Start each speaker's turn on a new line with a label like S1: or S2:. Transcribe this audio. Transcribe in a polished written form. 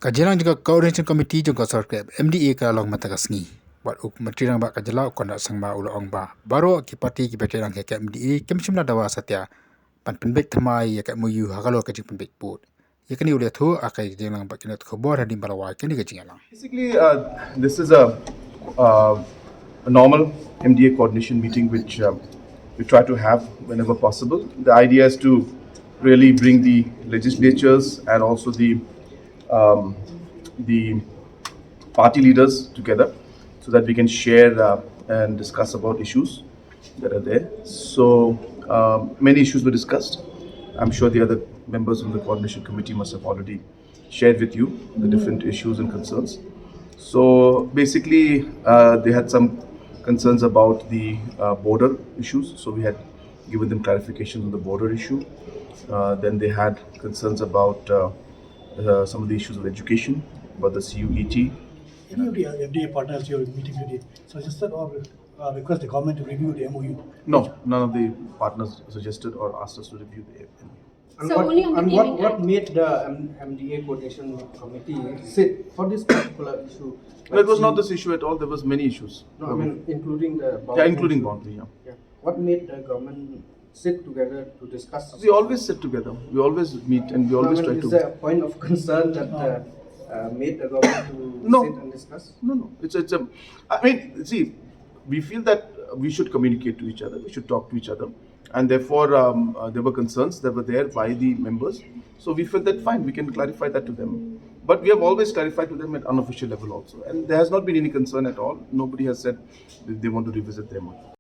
S1: Kajilang juga coordination committee juga sorke MDA Khlem matagasngi. Wat uk matirang ba kajala ukon sangma ulo ongba. Baro ki parti ki betirang ke MDA kemsimna Dawa satya. Pynbeit thamai ya ka muyu hagalo ka Pynbeit put. Yakani ule thu akai Jingïalang ba kinat khobor hadim balawa kani ka Jingïalang.
S2: Basically, this is a normal MDA coordination meeting which we try to have whenever possible. The idea is to really bring the legislatures and also the party leaders together so that we can share and discuss about issues that are there. So many issues were discussed. I'm sure the other members of the coordination committee must have already shared with you the different issues and concerns. So basically, they had some concerns about the border issues. So we had given them clarifications on the border issue. Then they had concerns about some of the issues of education, about the CUET.
S3: Any of the FDA partners you're meeting today suggested or request the government to review the MOU?
S2: No, none of the partners suggested or asked us to review the MOU.
S4: And what made the MDA coordination committee sit for this particular issue?
S2: No, it was not this issue at all. There was many issues.
S4: No, I mean including the boundary.
S2: Yeah, including boundary. Yeah.
S4: What made the government sit together to discuss?
S2: We always sit together. We always meet and we always try
S4: is
S2: to.
S4: there a point of concern that made the government to
S2: No.
S4: sit and discuss?
S2: No. It's a. I mean, see, we feel that we should communicate to each other. We should talk to each other, and therefore there were concerns that were there by the members. So we felt that fine, we can clarify that to them. But we have always clarified to them at unofficial level also, and there has not been any concern at all. Nobody has said they want to revisit their mind.